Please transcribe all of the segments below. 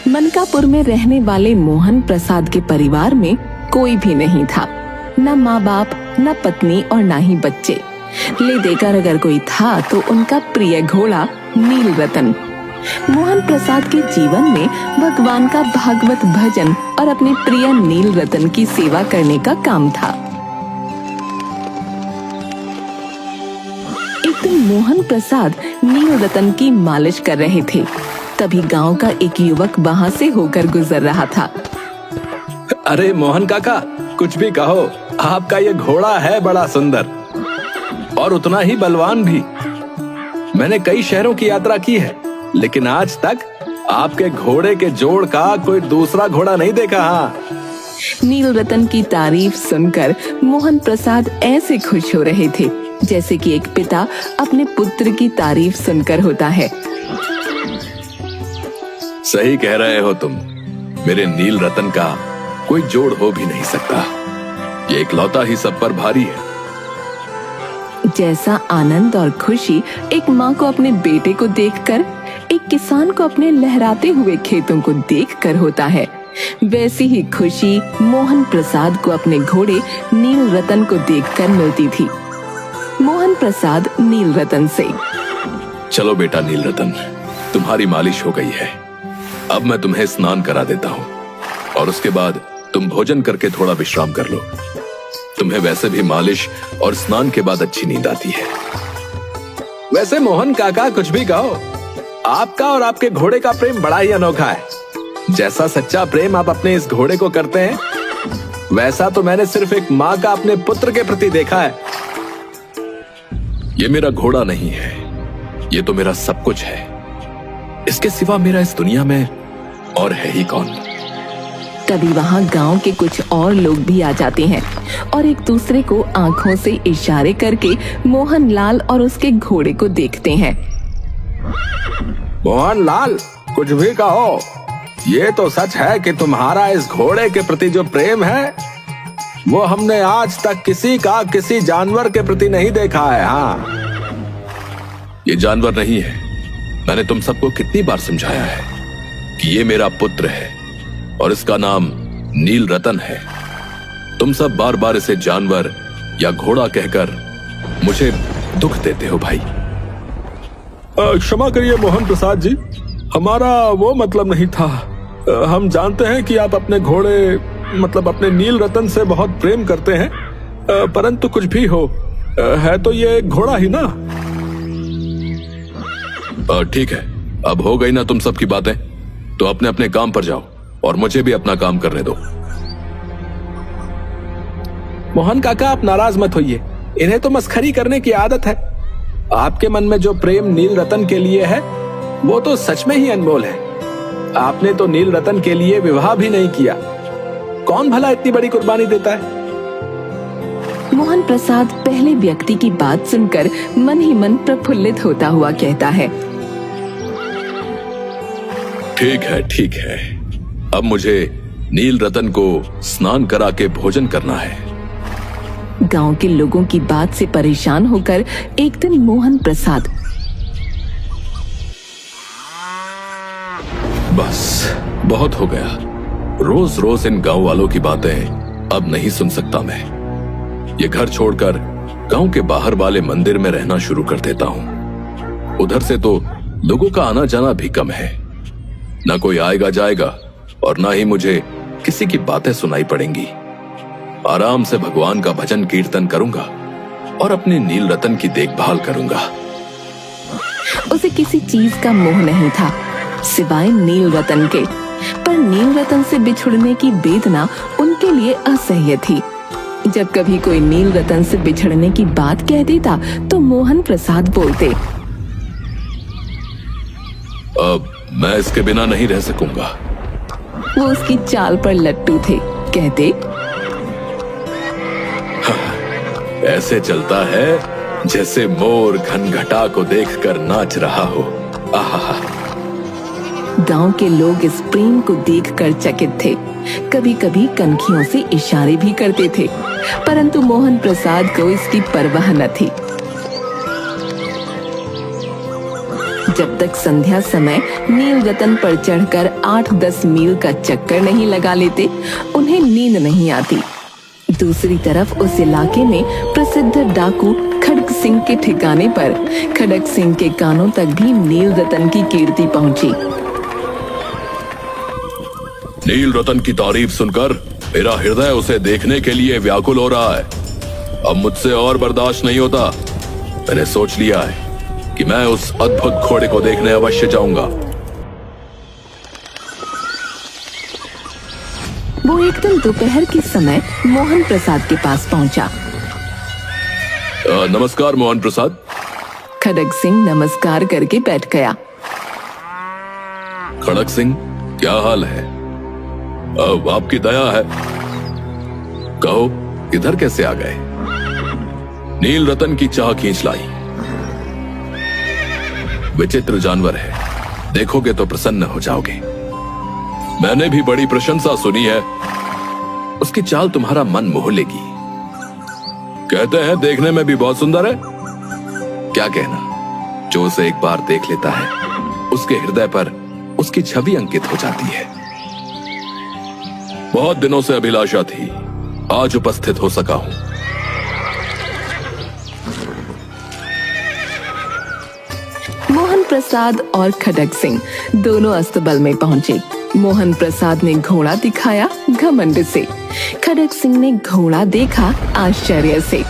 मनकापुर में रहने वाले मोहन प्रसाद के परिवार में कोई भी नहीं था, न माँ बाप, न पत्नी और न ही बच्चे। ले देकर अगर कोई था तो उनका प्रिय घोड़ा नील रतन। मोहन प्रसाद के जीवन में भगवान का भागवत भजन और अपने प्रिय नील रतन की सेवा करने का काम था। एक दिन मोहन प्रसाद नील रतन की मालिश कर रहे थे। तभी गांव का एक युवक वहां से होकर गुजर रहा था। अरे मोहन काका, कुछ भी कहो, आपका ये घोड़ा है बड़ा सुंदर और उतना ही बलवान भी। मैंने कई शहरों की यात्रा की है, लेकिन आज तक आपके घोड़े के जोड़ का कोई दूसरा घोड़ा नहीं देखा। हाँ। नील रतन की तारीफ सुनकर मोहन प्रसाद ऐसे खुश हो रहे थे जैसे कि एक पिता अपने पुत्र की तारीफ सुनकर होता है। सही कह रहे हो तुम, मेरे नील रतन का कोई जोड़ हो भी नहीं सकता। ये इकलौता ही सब पर भारी है। जैसा आनंद और खुशी एक माँ को अपने बेटे को देखकर, एक किसान को अपने लहराते हुए खेतों को देखकर होता है, वैसी ही खुशी मोहन प्रसाद को अपने घोड़े नील रतन को देखकर मिलती थी। मोहन प्रसाद नील रतन से, चलो बेटा नील रतन, तुम्हारी मालिश हो गई है। अब मैं तुम्हें स्नान करा देता हूँ और उसके बाद तुम भोजन करके थोड़ा विश्राम कर लो। तुम्हें वैसे भी मालिश और स्नान के बाद अच्छी नींद आती है। वैसे मोहन काका, कुछ भी कहो, आपका और आपके घोड़े का प्रेम बड़ा ही अनोखा है। जैसा सच्चा प्रेम आप अपने इस घोड़े को करते हैं, वैसा तो मैंने सिर्फ एक माँ का अपने पुत्र के प्रति देखा है। ये मेरा घोड़ा नहीं है, ये तो मेरा सब कुछ है। इसके सिवा मेरा इस दुनिया में और है ही कौन। तभी वहाँ गांव के कुछ और लोग भी आ जाते हैं और एक दूसरे को आंखों से इशारे करके मोहन लाल और उसके घोड़े को देखते हैं। मोहन लाल, कुछ भी कहो, ये तो सच है कि तुम्हारा इस घोड़े के प्रति जो प्रेम है, वो हमने आज तक किसी जानवर के प्रति नहीं देखा है। हाँ, ये जानवर नहीं है। मैंने तुम सबको कितनी बार समझाया है कि ये मेरा पुत्र है और इसका नाम नील रतन है। तुम सब बार बार इसे जानवर या घोड़ा कहकर मुझे दुख देते हो भाई। क्षमा करिए मोहन प्रसाद जी, हमारा वो मतलब नहीं था। हम जानते हैं कि आप अपने घोड़े मतलब अपने नील रतन से बहुत प्रेम करते हैं, परंतु कुछ भी हो, है तो ये घोड़ा ही ना। ठीक है, अब हो गई ना तुम सबकी बातें, तो अपने अपने काम पर जाओ और मुझे भी अपना काम करने दो। मोहन काका, आप नाराज मत होइए, इन्हें तो मस्खरी करने की आदत है। आपके मन में जो प्रेम नील रतन के लिए है, वो तो सच में ही अनमोल है। आपने तो नील रतन के लिए विवाह भी नहीं किया। कौन भला इतनी बड़ी कुर्बानी देता है? मोहन प्रसाद पहले व्यक्ति की बात सुनकर मन ही मन प्रफुल्लित होता हुआ कहता है, ठीक है, अब मुझे नील रतन को स्नान करा के भोजन करना है। गांव के लोगों की बात से परेशान होकर एक दिन मोहन प्रसाद, बस बहुत हो गया, रोज रोज इन गांव वालों की बातें अब नहीं सुन सकता मैं। ये घर छोड़कर गांव के बाहर वाले मंदिर में रहना शुरू कर देता हूँ। उधर से तो लोगों का आना जाना भी कम है, ना कोई आएगा जाएगा और ना ही मुझे किसी की बातें सुनाई पड़ेंगी। आराम से भगवान का भजन कीर्तन करूंगा और अपने नील रतन की देखभाल करूंगा। उसे किसी चीज का मोह नहीं था सिवाय नील रतन के, पर नील रतन से बिछुड़ने की वेदना उनके लिए असह्य थी। जब कभी कोई नील रतन से बिछड़ने की बात कह देता तो मोहन प्रसाद बोलते, अब मैं इसके बिना नहीं रह सकूंगा। वो उसकी चाल पर लट्टू थे, कहते, ऐसे चलता है जैसे मोर घनघटा को देखकर नाच रहा हो। आहा। गांव के लोग इस प्रेम को देखकर चकित थे। कभी कभी कनखियों से इशारे भी करते थे, परंतु मोहन प्रसाद को इसकी परवाह न थी। जब तक संध्या समय नील रतन पर चढ़कर 8-10 मील का चक्कर नहीं लगा लेते, उन्हें नींद नहीं आती। दूसरी तरफ उस इलाके में प्रसिद्ध डाकू खड़ग सिंह के ठिकाने पर खड़ग सिंह के कानों तक भी नील रतन की कीर्ति पहुंची। नील रतन की तारीफ सुनकर मेरा हृदय उसे देखने के लिए व्याकुल हो रहा है। अब मुझसे और बर्दाश्त नहीं होता। मैंने सोच लिया है कि मैं उस अद्भुत घोड़े को देखने अवश्य जाऊंगा। वो एक दिन दोपहर के समय मोहन प्रसाद के पास पहुंचा। नमस्कार मोहन प्रसाद। खड़ग सिंह नमस्कार करके बैठ गया। खड़ग सिंह, क्या हाल है? अब आपकी दया है। कहो, इधर कैसे आ गए? नील रतन की चाह खींच लाई। विचित्र जानवर है, देखोगे तो प्रसन्न हो जाओगे। मैंने भी बड़ी प्रशंसा सुनी है। उसकी चाल तुम्हारा मन मोह लेगी। कहते हैं देखने में भी बहुत सुंदर है। क्या कहना, जो उसे एक बार देख लेता है उसके हृदय पर उसकी छवि अंकित हो जाती है। बहुत दिनों से अभिलाषा थी, आज उपस्थित हो सका हूं। मोहन प्रसाद और खड़ग सिंह दोनों अस्तबल में पहुंचे। मोहन प्रसाद ने घोड़ा दिखाया घमंड से, खड़ग सिंह ने घोड़ा देखा आश्चर्य से।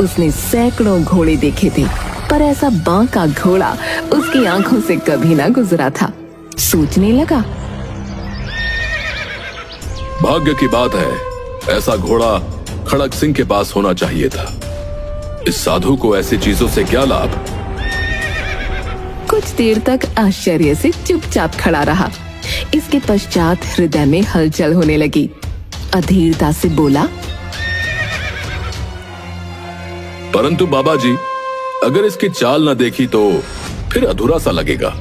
उसने सैकड़ों घोड़े देखे थे, पर ऐसा बांका घोड़ा उसकी आंखों से कभी ना गुजरा था। सोचने लगा, भाग्य की बात है, ऐसा घोड़ा खड़ग सिंह के पास होना चाहिए था। इस साधु को ऐसी चीजों से क्या लाभ? कुछ देर तक आश्चर्य से चुपचाप खड़ा रहा। इसके पश्चात हृदय में हलचल होने लगी। अधीरता से बोला, परंतु बाबा जी, अगर इसकी चाल न देखी तो फिर अधूरा सा लगेगा।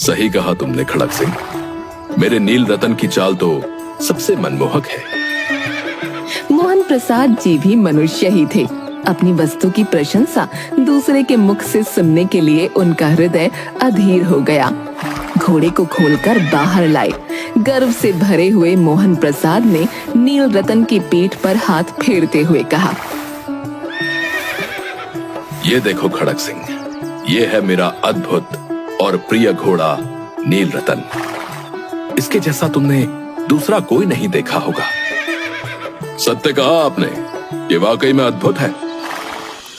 सही कहा तुमने खड़ग सिंह, मेरे नील रतन की चाल तो सबसे मनमोहक है। मोहन प्रसाद जी भी मनुष्य ही थे। अपनी वस्तु की प्रशंसा दूसरे के मुख से सुनने के लिए उनका हृदय अधीर हो गया। घोड़े को खोलकर बाहर लाए। गर्व से भरे हुए मोहन प्रसाद ने नील रतन की पीठ पर हाथ फेरते हुए कहा, ये देखो खड़ग सिंह, ये है मेरा अद्भुत और प्रिय घोड़ा नील रतन। इसके जैसा तुमने दूसरा कोई नहीं देखा होगा। सत्य कहा आपने, ये वाकई में अद्भुत है।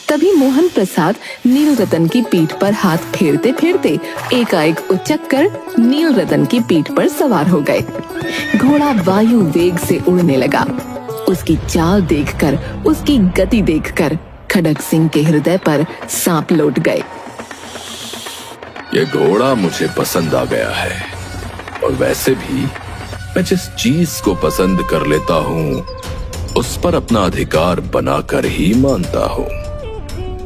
तभी मोहन प्रसाद नील रतन की पीठ पर हाथ फेरते फेरते एकाएक उचक कर नील रतन की पीठ पर सवार हो गए। घोड़ा वायु वेग से उड़ने लगा। उसकी चाल देखकर, उसकी गति देखकर खड़ग सिंह के हृदय पर सांप लौट गए। ये घोड़ा मुझे पसंद आ गया है, और वैसे भी मैं जिस चीज को पसंद कर लेता हूँ उस पर अपना अधिकार बनाकर ही मानता हूँ।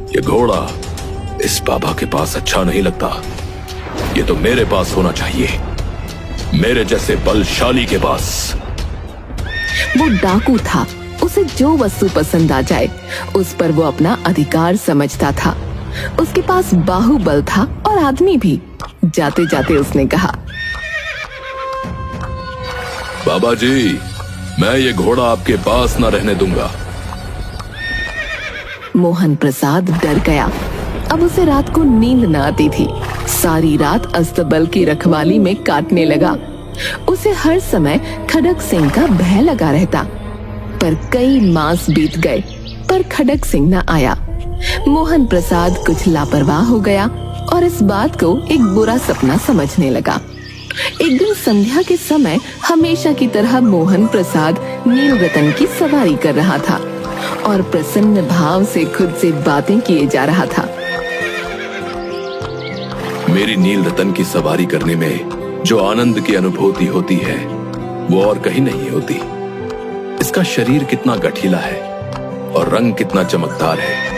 ये घोड़ा इस बाबा के पास अच्छा नहीं लगता। ये तो मेरे पास होना चाहिए, मेरे जैसे बलशाली के पास। वो डाकू था। उसे जो वस्तु पसंद आ जाए उस पर वो अपना अधिकार समझता था। उसके पास बाहुबल था और आदमी भी। जाते जाते उसने कहा, बाबा जी, मैं ये घोड़ा आपके पास न रहने दूंगा। मोहन प्रसाद डर गया। अब उसे रात को नींद न आती थी। सारी रात अस्तबल की रखवाली में काटने लगा। उसे हर समय खड़ग सिंह का भय लगा रहता। पर कई मास बीत गए, पर खड़ग सिंह न आया। मोहन प्रसाद कुछ लापरवाह हो गया और इस बात को एक बुरा सपना समझने लगा। एक दिन संध्या के समय हमेशा की तरह मोहन प्रसाद नील रतन की सवारी कर रहा था और प्रसन्न भाव से खुद से बातें किए जा रहा था। मेरी नील रतन की सवारी करने में जो आनंद की अनुभूति होती है वो और कहीं नहीं होती। इसका शरीर कितना गठीला है और रंग कितना चमकदार है।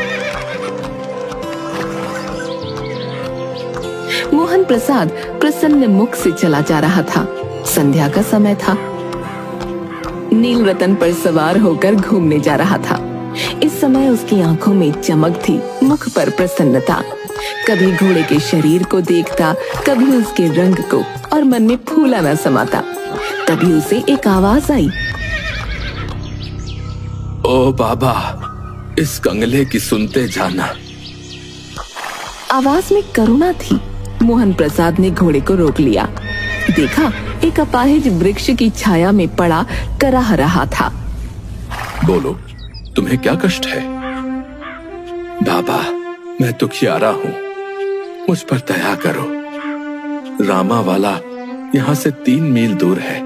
मोहन प्रसाद प्रसन्न मुख से चला जा रहा था। संध्या का समय था। नील रतन पर सवार होकर घूमने जा रहा था। इस समय उसकी आंखों में चमक थी, मुख पर प्रसन्नता। कभी घोड़े के शरीर को देखता, कभी उसके रंग को, और मन में फूला न समाता। तभी उसे एक आवाज आई। ओ बाबा, इस कंगले की सुनते जाना। आवाज में करुणा थी। मोहन प्रसाद ने घोड़े को रोक लिया। देखा, एक अपाहिज वृक्ष की छाया में पड़ा कराह रहा था। बोलो, तुम्हें क्या कष्ट है? बाबा, मैं दुखियारा हूँ, मुझ पर दया करो। रामा वाला यहाँ से 3 मील दूर है,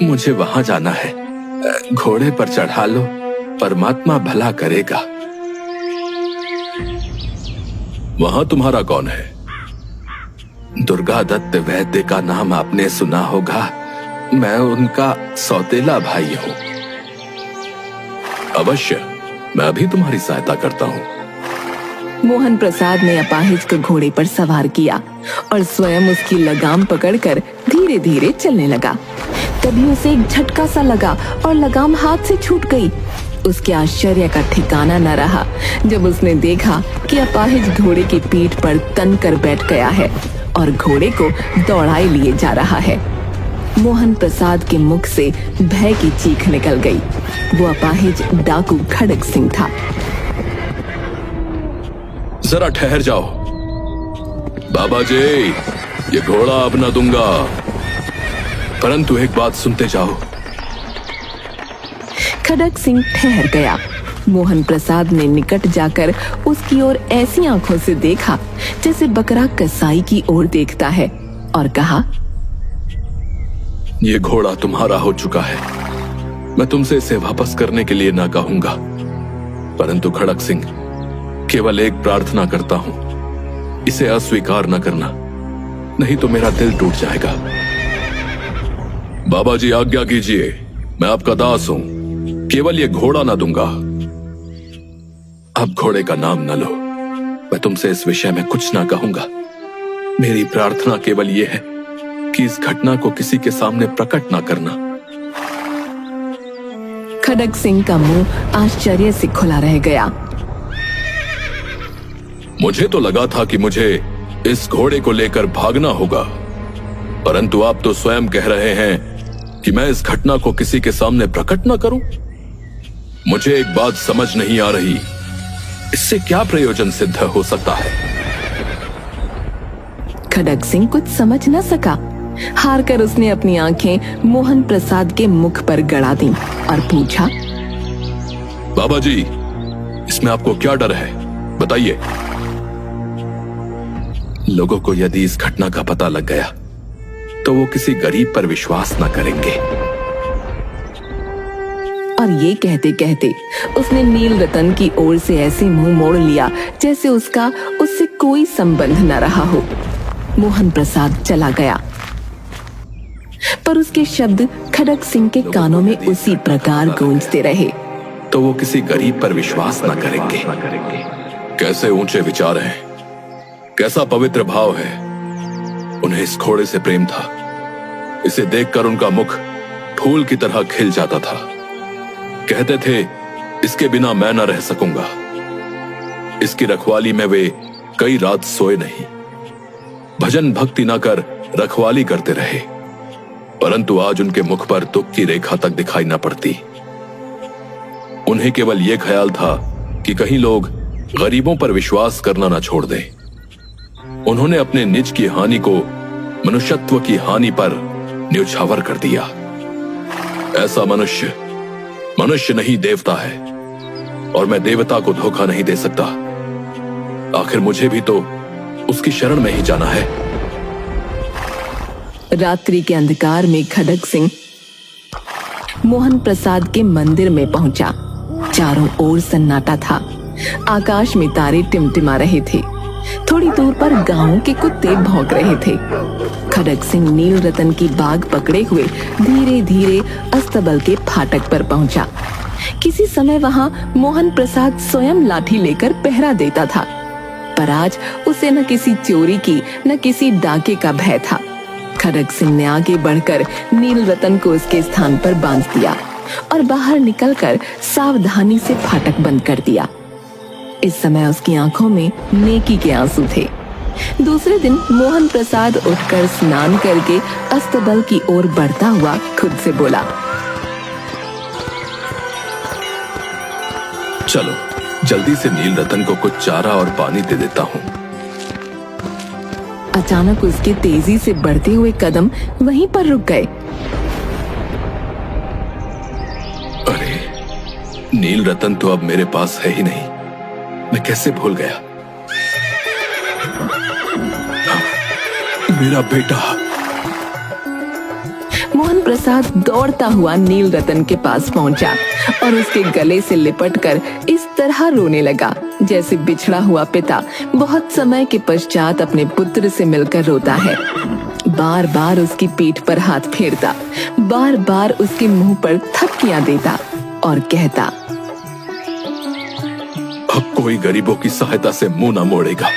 मुझे वहां जाना है। घोड़े पर चढ़ा लो, परमात्मा भला करेगा। वहां तुम्हारा कौन है? दुर्गा दत्त वैद्य का नाम आपने सुना होगा, मैं उनका सौतेला भाई हूं। अवश्य, मैं भी तुम्हारी सहायता करता हूं। मोहन प्रसाद ने अपाहिज को घोड़े पर सवार किया और स्वयं उसकी लगाम पकड़कर धीरे धीरे चलने लगा। तभी उसे एक झटका सा लगा और लगाम हाथ से छूट गई। उसके आश्चर्य का ठिकाना न रहा जब उसने देखा कि अपाहिज घोड़े की पीठ पर तन कर बैठ गया है और घोड़े को दौड़ाए लिए जा रहा है। मोहन प्रसाद के मुख से भय की चीख निकल गई। वो अपाहिज डाकू खड़ग सिंह था। जरा ठहर जाओ बाबा जी, ये घोड़ा अब न दूंगा, परंतु एक बात सुनते जाओ। खड़ग सिंह ठहर गया। मोहन प्रसाद ने निकट जाकर उसकी ओर ऐसी आंखों से देखा जैसे बकरा कसाई की ओर देखता है और कहा, ये घोड़ा तुम्हारा हो चुका है। मैं तुमसे इसे वापस करने के लिए ना कहूंगा, परंतु खड़ग सिंह, केवल एक प्रार्थना करता हूं, इसे अस्वीकार न करना, नहीं तो मेरा दिल टूट जाएगा। बाबा जी आज्ञा कीजिए, मैं आपका दास हूं, केवल ये घोड़ा ना दूंगा। अब घोड़े का नाम न लो, मैं तुमसे इस विषय में कुछ ना कहूंगा। मेरी प्रार्थना केवल ये है कि इस घटना को किसी के सामने प्रकट ना करना। खड़ग सिंह का मुंह आश्चर्य से खुला रह गया। मुझे तो लगा था कि मुझे इस घोड़े को लेकर भागना होगा, परंतु आप तो स्वयं कह रहे हैं कि मैं इस घटना को किसी के सामने प्रकट ना करूं। मुझे एक बात समझ नहीं आ रही, इससे क्या प्रयोजन सिद्ध हो सकता है? खड़ग सिंह कुछ समझ न सका। हार कर उसने अपनी आंखें मोहन प्रसाद के मुख पर गड़ा दी और पूछा, बाबा जी, इसमें आपको क्या डर है, बताइए। लोगों को यदि इस घटना का पता लग गया तो वो किसी गरीब पर विश्वास न करेंगे। और ये कहते कहते उसने नील रतन की ओर से ऐसे मुंह मोड़ लिया जैसे उसका उससे कोई संबंध न रहा हो। मोहन प्रसाद चला गया, पर उसके शब्द खड़ग सिंह के कानों में उसी प्रकार गूंजते रहे। तो वो किसी गरीब पर विश्वास न करेंगे। कैसे ऊंचे विचार हैं, कैसा पवित्र भाव है। उन्हें इस घोड़े से प्रेम था। इसे देखकर उनका मुख फूल की तरह खिल जाता था। कहते थे, इसके बिना मैं न रह सकूंगा। इसकी रखवाली में वे कई रात सोए नहीं, भजन भक्ति न कर रखवाली करते रहे, परंतु आज उनके मुख पर दुख की रेखा तक दिखाई न पड़ती। उन्हें केवल यह ख्याल था कि कहीं लोग गरीबों पर विश्वास करना न छोड़ दें। उन्होंने अपने निज की हानि को मनुष्यत्व की हानि पर न्यौछावर कर दिया। ऐसा मनुष्य मनुष्य नहीं देवता है, और मैं देवता को धोखा नहीं दे सकता। आखिर मुझे भी तो उसकी शरण में ही जाना है। रात्रि के अंधकार में खड़ग सिंह मोहन प्रसाद के मंदिर में पहुंचा। चारों ओर सन्नाटा था। आकाश में तारे टिमटिमा रहे थे। थोड़ी दूर पर गांव के कुत्ते भौंक रहे थे। खड़ग सिंह नील रतन की बाग पकड़े हुए धीरे धीरे अस्तबल के फाटक पर पहुंचा। किसी समय वहां मोहन प्रसाद स्वयं लाठी लेकर पहरा देता था, पर आज उसे न किसी चोरी की न किसी डाके का भय था। खड़ग सिंह ने आगे बढ़कर नील रतन को उसके स्थान पर बांध दिया और बाहर निकलकर सावधानी से फाटक बंद कर दिया। इस समय उसकी आंखों में नेकी के आंसू थे। दूसरे दिन मोहन प्रसाद उठकर स्नान करके अस्तबल की ओर बढ़ता हुआ खुद से बोला, चलो जल्दी से नील रतन को कुछ चारा और पानी दे देता हूँ। अचानक उसके तेजी से बढ़ते हुए कदम वहीं पर रुक गए। अरे, नील रतन तो अब मेरे पास है ही नहीं। मैं कैसे भूल गया? मेरा बेटा। मोहन प्रसाद दौड़ता हुआ नील रतन के पास पहुंचा और उसके गले से लिपटकर इस तरह रोने लगा जैसे बिछड़ा हुआ पिता बहुत समय के पश्चात अपने पुत्र से मिलकर रोता है। बार बार उसकी पीठ पर हाथ फेरता, बार बार उसके मुंह पर थपकियां देता और कहता, अब कोई गरीबों की सहायता से मुंह न मोड़ेगा।